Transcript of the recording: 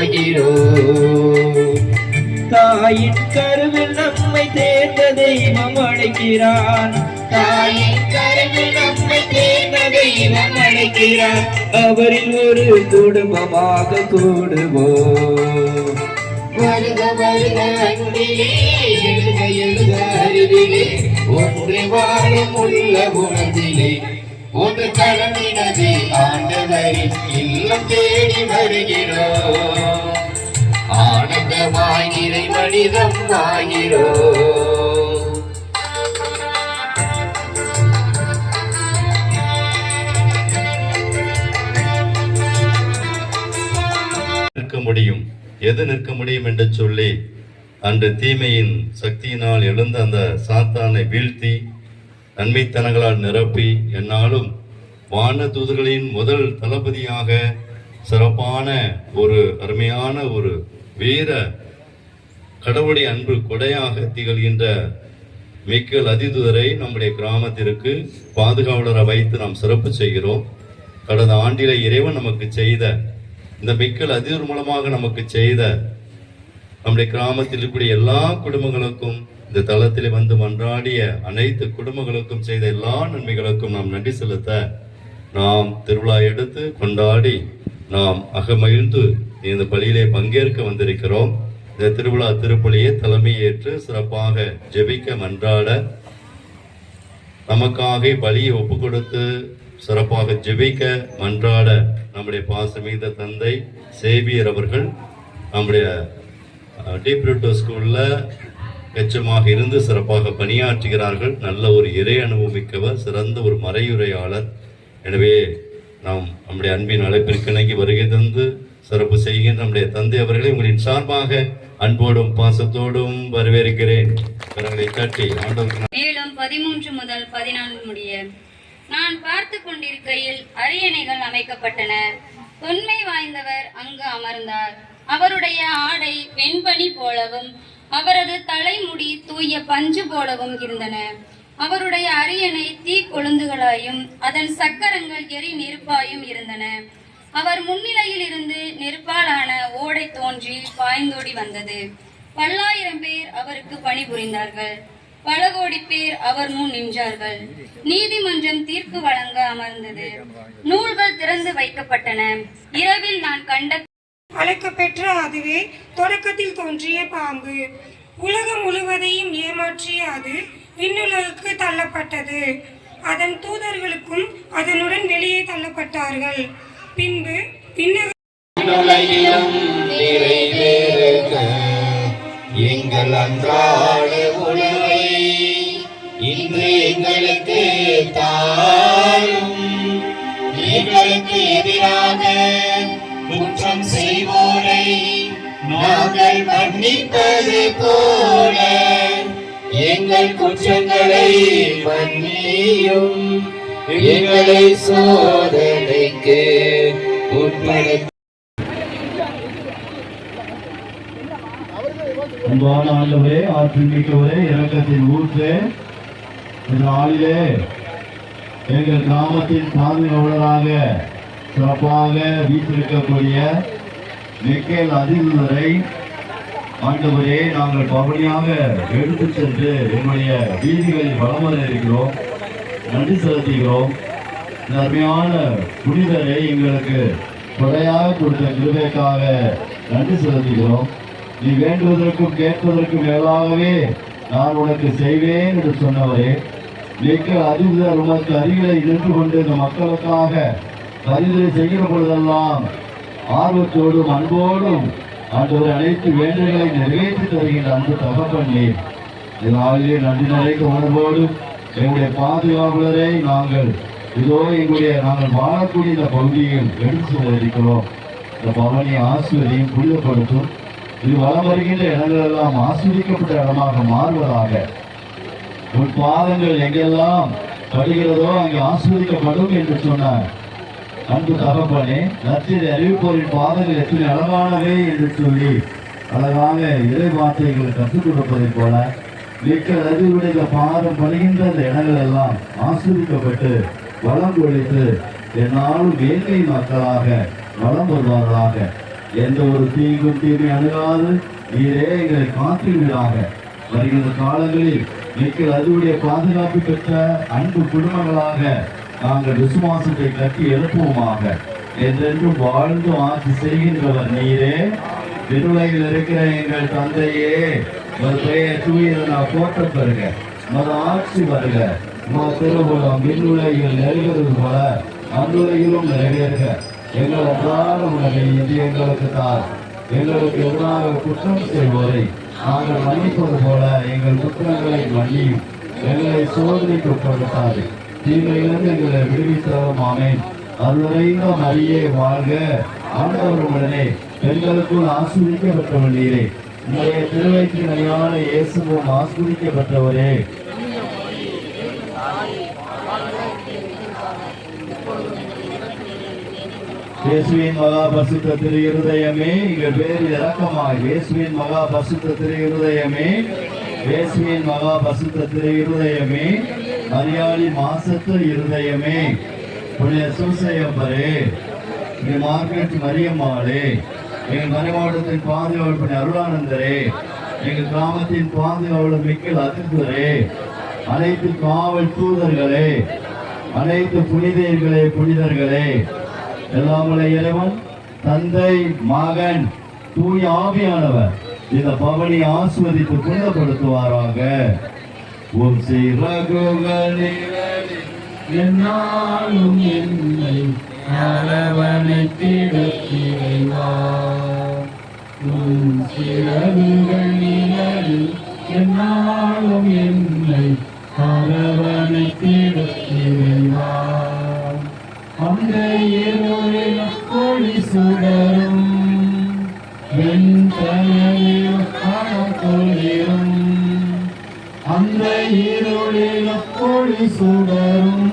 ஆகிறோம். தாயின் கருவில் நம்மை தேர்ந்த தெய்வம் அழைக்கிறான். தாயின் கருவில் நம்மை தேர்ந்த தெய்வம் அழைக்கிறான். அவரில் ஒரு குடும்பமாக கூடுவோம். வருக வருக அன்பிலே, எழுக எழுக அறிவிலே, ஒன்று வாழும் உள்ள குணத்திலே ஒன்று கலந்தினது ஆண்டவரின் இல்லம் தேடி வருகிறோம். ஆனந்தமாய் நிறை மனிதம் ஆகிறோம். நிற்க முடியும், எது நிற்க முடியும் என்று சொல்லி அன்று தீமையின் சக்தியினால் எழுந்த அந்த சாத்தானை வீழ்த்தி நன்மைத்தனங்களால் நிரப்பி என்னாலும் வான தூதர்களின் முதல் தளபதியாக சிறப்பான ஒரு அருமையான ஒரு வீர கடவுளுடைய அன்பு கொடையாக திகழ்கின்ற மிக்கேல் அதிதூதரை நம்முடைய கிராமத்திற்கு பாதுகாவலரை வைத்து நாம் சிறப்பு செய்கிறோம். கடந்த ஆண்டிலே இறைவன் நமக்கு செய்த இந்த மிக்கேல் அதிதூதர் மூலமாக நமக்கு செய்த நம்முடைய கிராமத்தில் இருக்கக்கூடிய எல்லா குடும்பங்களுக்கும், இந்த தளத்திலே வந்து மன்றாடிய அனைத்து குடும்பங்களுக்கும் செய்த எல்லா நன்மைகளுக்கும் நாம் நன்றி செலுத்த நாம் திருவிழா எடுத்து கொண்டாடி நாம் அகமகிழ்ந்து இந்த பள்ளியிலே பங்கேற்க வந்திருக்கிறோம். இந்த திருவிழா திருப்பலியை தலைமையேற்று சிறப்பாக ஜெபிக்க மன்றாட நமக்காக பலியை ஒப்பு கொடுத்து சிறப்பாக ஜெபிக்க மன்றாட நம்முடைய பாசமிகு தந்தை சேவியர் அவர்கள் நம்முடைய டீப்ரூட்டோ ஸ்கூல்ல எச்சமாக இருந்து சிறப்பாக பணியாற்றுகிறார்கள். நல்ல ஒரு இறை அனுபவம் மிக்கவர், சிறந்த ஒரு மறையுரையாளர். எனவே நாம் நம்முடைய அன்பின் அழைப்பிற்கு இணங்கி வருகை தந்து சிறப்பு செய்கின்ற நம்முடைய தந்தை அவர்களை உங்களின் சார்பாக அன்போடும் பாசத்தோடும் வரவேற்கிறேன். கரங்களை தட்டி ஆண்டவருக்கு. மேலும் 13 முதல் 14 முடிய நான் பார்த்து கொண்டிருக்கையில் அரியணைகள் அமைக்கப்பட்டன. தொன்மை வாய்ந்தவர் அங்கு அமர்ந்தார். அவருடைய ஆடை வெண்பனி போலவும் அவரது தலைமுடி தூய பஞ்சு போலவும் இருந்தன. அவருடைய அரியணை தீ கொழுந்துகளாயும் அதன் சக்கரங்கள் எரி நெருப்பாயும் இருந்தன. அவர் முன்னிலையில் இருந்து நெருப்பாலான ஓடை தோன்றி பாய்ந்தோடி வந்தது. 1000 பேர் அவருக்கு பணிபுரிந்தார்கள். பல கோடி பேர் அவர் முன் நின்றார்கள். நீதிமன்றம் தீர்ப்பு வழங்க அமர்ந்தது. நூல்கள் திறந்து வைக்கப்பட்டன. இரவில் நான் கண்ட அழைக்கப்பெற்ற அதுவே தொடக்கத்தில் தோன்றிய பாம்பு. உலகம் முழுவதையும் ஏமாற்றிய அது விண்ணுலகுக்கு தள்ளப்பட்டது. அதன் தூதர்களுக்கும் அதனுடன் வெளியே தள்ளப்பட்டார்கள். பின்பு எங்கள் அன்றாட உணவை இன்று எங்களுக்கு தாரும். எங்களுக்கு எதிராக குற்றம் செய்வோரை நாங்கள் மன்னிப்பது போல எங்கள் குற்றங்களை மன்னியும். எங்களை சோதனைக்கு உட்படுத்த அன்பான ஆண்டவரே, ஆற்றல் மிக்கவரே, இரக்கத்தின் ஊற்றே, இந்த நாளிலே எங்கள் கிராமத்தின் பாதுகாவலராக சிறப்பாக வீட்டிருக்கக்கூடிய மிக்கேல் அதிதூதரை ஆண்டவரே நாங்கள் பவனியாக எடுத்து சென்று எங்களுடைய வீதிகளில் வலம் வர இருக்கிறோம். நன்றி செலுத்துகிறோம். இந்த அருமையான புனிதரை எங்களுக்கு கொடையாக கொடுத்த கிருபைக்காக நன்றி செலுத்துகிறோம். நீ வேண்டுவதற்கும் கேட்பதற்கும் மேலாகவே நான் உனக்கு செய்வேன் என்று சொன்னவரே, மிக்கேல் அதிதூதர் உனக்கு அருகிலே இருந்து கொண்டு இந்த மக்களுக்காக பரிந்துரை செய்கிற பொழுதெல்லாம் ஆர்வத்தோடும் அன்போடும் ஆண்டவரை அனைத்து வேண்டுதல்களை நிறைவேற்றி தருகின்ற அன்பு தகப்பனே, இதனாலே நன்றி நிறைந்த உணர்வோடு எங்களுடைய பாதுகாவலரை நாங்கள் இதோ நாங்கள் வாழக்கூடிய இந்த பகுதியில் எடுத்து செல்ல இருக்கிறோம். இந்த பவனி ஆசிரியரையும் புனிதப்படுத்தும். இது வளம் வருகின்ற இடங்கள் எல்லாம் ஆஸ்வதிக்கப்பட்ட இடமாக மாறுவதாக. உன் பாதங்கள் எங்கெல்லாம் படுகிறதோ அங்கே ஆஸ்வதிக்கப்படும் என்று சொன்னார். அன்பு தகப்பனே, நற்செய்தி அறிவிப்போரின் பாதங்கள் எத்தனை அழகானவே என்று சொல்லி அழகாக இறை வார்த்தைகளை கற்றுக் கொடுப்பதை போல மிக்கேல் அதிதூதருடைய பாதம் படுகின்ற அந்த இடங்கள் எல்லாம் ஆஸ்வதிக்கப்பட்டு வளம் கொழித்து என்னாலும் வேலை மக்களாக வளம் வருவார்களாக. எந்த ஒரு தீங்கும் தீமை அணுகாது நீரே எங்களை காத்திருவீராக. வருகின்ற காலங்களில் நீங்கள் அதுவுடைய பாதுகாப்பு பெற்ற அன்பு குடும்பங்களாக நாங்கள் விசுவாசத்தை கட்டி எழுப்புவோமாக. என்றென்றும் வாழ்ந்து ஆட்சி செய்கின்றவர் நீரே. விண்ணுலகில் இருக்கிற எங்கள் தந்தையே, ஒரு பெயர் தூயதனா போற்றப் பெறுக. மது ஆட்சி வருக. திருவுலம் விண்ணுலகில் நிறைவேறுவது போல அன்றுலகிலும் நிறைவேறுக. எங்கள் அன்றாட உணவை இன்று எங்களுக்கு தார். எங்களுக்கு எதிராக குற்றம் செய்வோரை நாங்கள் மன்னிப்பது போல எங்கள் குற்றங்களை மன்னியும். எங்களை சோதனைக்கு உட்படுத்தாது, தீமையிலிருந்து எங்களை விடுவித்தரும். ஆமென். அருளைந்த மரியே வாழ்க. ஆண்டவர் உடனே பெண்களுக்குள் ஆஸ்வதிக்கப்பட்டவர் நீரே. உங்களுடைய திருவயிற்றின் அணியான இயேசுவும் ஆஸ்வதிக்கப்பட்டவரே. இயேசுவின் மகா பரிசுத்த திரு இருதயமே எங்கள் பேரில் இரக்கமாய். இயேசுவின் மகா பரிசுத்த திரு இருதயமே, இயேசுவின் மகா பரிசுத்த திரு இருதயமே, மரியாதை மாசத்து இருதயமே, புனித சூசையப்பரே, மார்கரெட் மரியம்மாளே, எங்கள் மறைமாவட்டத்தின் பாதுகாவல் அருளானந்தரே, எங்கள் கிராமத்தின் பாதுகாவலர் மிக்கல் அதிர்ந்தரே, அனைத்து காவல் தூதர்களே, அனைத்து புனிதர்களே, புனிதர்களே, எல்லாமுள்ள இறைவன் தந்தை, மகன், தூய ஆவியானவர் இந்த பவனி ஆஸ்வதித்து புனிதப்படுத்துவாராக. உம் சிறகுகளில் என்னாலும் என்னை அரவணைத்திடத்திரைவா. உம் சிறகுகளில் என்னாலும் என்னை அரவணைத்திடத்திரைவா. அந்த இருளில் ஒளி சுடரும் வெண்தலையில் குளிரும். அந்த இருளில் ஒளி சுடரும்